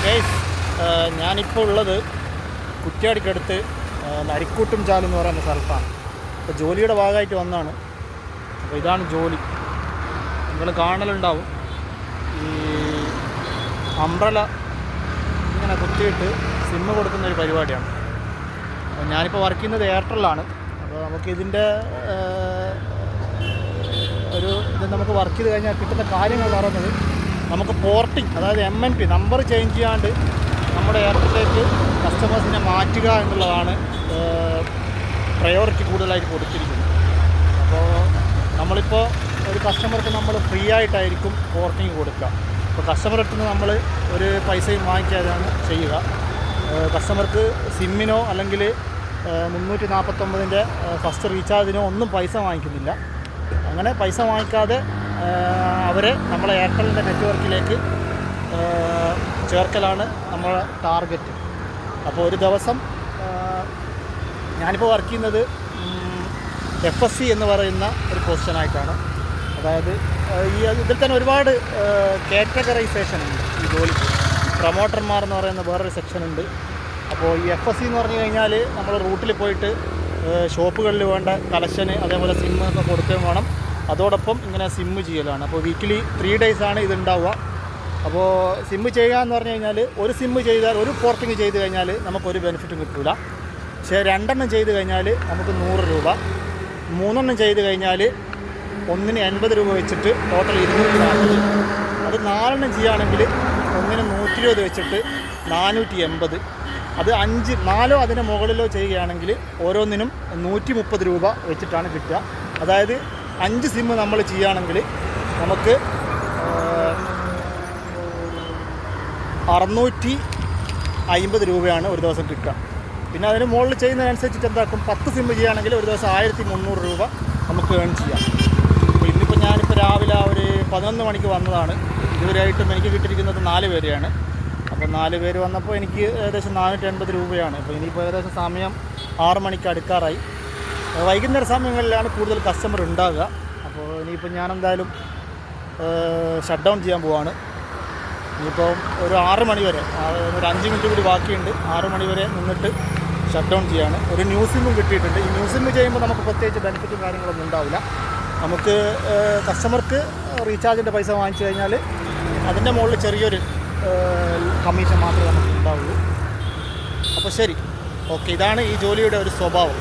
Guys, ഞാനിപ്പോൾ ഉള്ളത് കുറ്റ്യാടിക്കടുത്ത് നരിക്കൂട്ടും ചാൽ എന്ന് പറയുന്ന സ്ഥലത്താണ്. അപ്പോൾ ജോലിയുടെ ഭാഗമായിട്ട് വന്നതാണ്. അപ്പോൾ ഇതാണ് ജോലി. നിങ്ങൾ കാണലുണ്ടാവും, ഈ അംബ്രല ഇങ്ങനെ കുത്തിയിട്ട് സിമ്മ് കൊടുക്കുന്ന ഒരു പരിപാടിയാണ്. അപ്പോൾ ഞാനിപ്പോൾ വർക്ക് ചെയ്യുന്നത് എയർടെല്ലാണ്. അപ്പോൾ നമുക്കിതിൻ്റെ ഇത് നമുക്ക് വർക്ക് ചെയ്ത് കഴിഞ്ഞാൽ കിട്ടുന്ന കാര്യങ്ങൾ പറയുന്നത്, നമുക്ക് പോർട്ടിങ്, അതായത് MNP നമ്പർ ചേഞ്ച് ചെയ്യാണ്ട് നമ്മുടെ എയർടെല്ലിലേക്ക് കസ്റ്റമേഴ്സിനെ മാറ്റുക എന്നുള്ളതാണ് പ്രയോറിറ്റി കൂടുതലായിട്ട് കൊടുത്തിരിക്കുന്നത്. അപ്പോൾ നമ്മളിപ്പോൾ ഒരു കസ്റ്റമർക്ക് നമ്മൾ ഫ്രീ ആയിട്ടായിരിക്കും പോർട്ടിങ് കൊടുക്കുക. അപ്പോൾ കസ്റ്റമർ അടുത്ത് നിന്ന് നമ്മൾ ഒരു പൈസയും വാങ്ങിക്കാതെയാണ് ചെയ്യുക. കസ്റ്റമർക്ക് സിമ്മിനോ അല്ലെങ്കിൽ 349ൻ്റെ ഫസ്റ്റ് റീചാർജിനോ ഒന്നും പൈസ വാങ്ങിക്കുന്നില്ല. അങ്ങനെ പൈസ വാങ്ങിക്കാതെ അവരെ നമ്മളെ എയർടെല്ലിൻ്റെ നെറ്റ്വർക്കിലേക്ക് ചേർക്കലാണ് നമ്മളെ ടാർഗറ്റ്. അപ്പോൾ ഒരു ദിവസം ഞാനിപ്പോൾ വർക്ക് ചെയ്യുന്നത് FSC എന്ന് പറയുന്ന ഒരു പൊസിഷനായിട്ടാണ്. അതായത് ഇതിൽ തന്നെ ഒരുപാട് കാറ്റഗറൈസേഷൻ ഉണ്ട് ഈ ജോലിക്ക്. പ്രൊമോട്ടർമാർ എന്ന് പറയുന്ന വേറൊരു സെക്ഷൻ ഉണ്ട്. അപ്പോൾ ഈ FSC എന്ന് പറഞ്ഞു കഴിഞ്ഞാൽ നമ്മൾ റൂട്ടിൽ പോയിട്ട് ഷോപ്പുകളിൽ വേണ്ട കളക്ഷന്, അതേപോലെ സിമ്മ് ഒക്കെ കൊടുക്കുകയും വേണം. അതോടൊപ്പം ഇങ്ങനെ സിമ്മ് ചെയ്യലാണ്. അപ്പോൾ വീക്കിലി 3 ഡേയ്സാണ് ഇതുണ്ടാവുക. അപ്പോൾ സിമ്മ് ചെയ്യുക എന്ന് പറഞ്ഞു കഴിഞ്ഞാൽ, ഒരു സിമ്മ് ചെയ്താൽ, ഒരു പോർട്ടിങ് ചെയ്ത് കഴിഞ്ഞാൽ നമുക്കൊരു ബെനിഫിറ്റും കിട്ടില്ല. പക്ഷേ 2 എണ്ണം ചെയ്ത് കഴിഞ്ഞാൽ നമുക്ക് 100 രൂപ, 3 എണ്ണം ചെയ്ത് കഴിഞ്ഞാൽ ഒന്നിന് 80 രൂപ വെച്ചിട്ട് ടോട്ടൽ 240. അത് 4 എണ്ണം ചെയ്യുകയാണെങ്കിൽ ഒന്നിന് 120 വെച്ചിട്ട് 480. അത് 4 അതിന് മുകളിലോ ചെയ്യുകയാണെങ്കിൽ ഓരോന്നിനും 130 രൂപ വെച്ചിട്ടാണ് കിട്ടുക. അതായത് 5 സിമ്മ് നമ്മൾ ചെയ്യുകയാണെങ്കിൽ നമുക്ക് 650 രൂപയാണ് ഒരു ദിവസം കിട്ടുക. പിന്നെ അതിന് മുകളിൽ ചെയ്യുന്നതനുസരിച്ചിട്ട് എന്താക്കും, 10 സിമ്മ് ചെയ്യുകയാണെങ്കിൽ ഒരു ദിവസം 1300 രൂപ നമുക്ക് ഏൺ ചെയ്യാം. അപ്പോൾ ഇന്നിപ്പോൾ ഞാനിപ്പോൾ രാവിലെ ഒരു 11 മണിക്ക് വന്നതാണ്. ഇതുവരെയായിട്ടും എനിക്ക് കിട്ടിയിരിക്കുന്നത് 4 പേരെയാണ്. അപ്പോൾ 4 പേര് വന്നപ്പോൾ എനിക്ക് ഏകദേശം 480 രൂപയാണ്. അപ്പോൾ ഇനിയിപ്പോൾ ഏകദേശം സമയം 6 മണിക്ക് അടുക്കാറായി. വൈകുന്നേര സമയങ്ങളിലാണ് കൂടുതൽ കസ്റ്റമർ ഉണ്ടാകുക. അപ്പോൾ ഇനിയിപ്പോൾ ഞാനെന്തായാലും ഷട്ട് ഡൗൺ ചെയ്യാൻ പോവാണ്. ഇനിയിപ്പോൾ ഒരു 6 മണി വരെ, ഒരു 5 മിനിറ്റ് കൂടി ബാക്കിയുണ്ട്. 6 മണി വരെ നിന്നിട്ട് ഷട്ട് ഡൗൺ ചെയ്യാണ്. ഒരു ന്യൂ സിമ്മും കിട്ടിയിട്ടുണ്ട്. ഈ ന്യൂ സിമ്മ് ചെയ്യുമ്പോൾ നമുക്ക് പ്രത്യേകിച്ച് ബെനിഫിറ്റും കാര്യങ്ങളൊന്നും ഉണ്ടാവില്ല. നമുക്ക് കസ്റ്റമർക്ക് റീചാർജിൻ്റെ പൈസ വാങ്ങിച്ചു കഴിഞ്ഞാൽ അതിൻ്റെ മുകളിൽ ചെറിയൊരു കമ്മീഷൻ മാത്രമേ നമുക്ക് ഉണ്ടാവുള്ളൂ. അപ്പോൾ ശരി, ഓക്കെ, ഇതാണ് ഈ ജോലിയുടെ ഒരു സ്വഭാവം.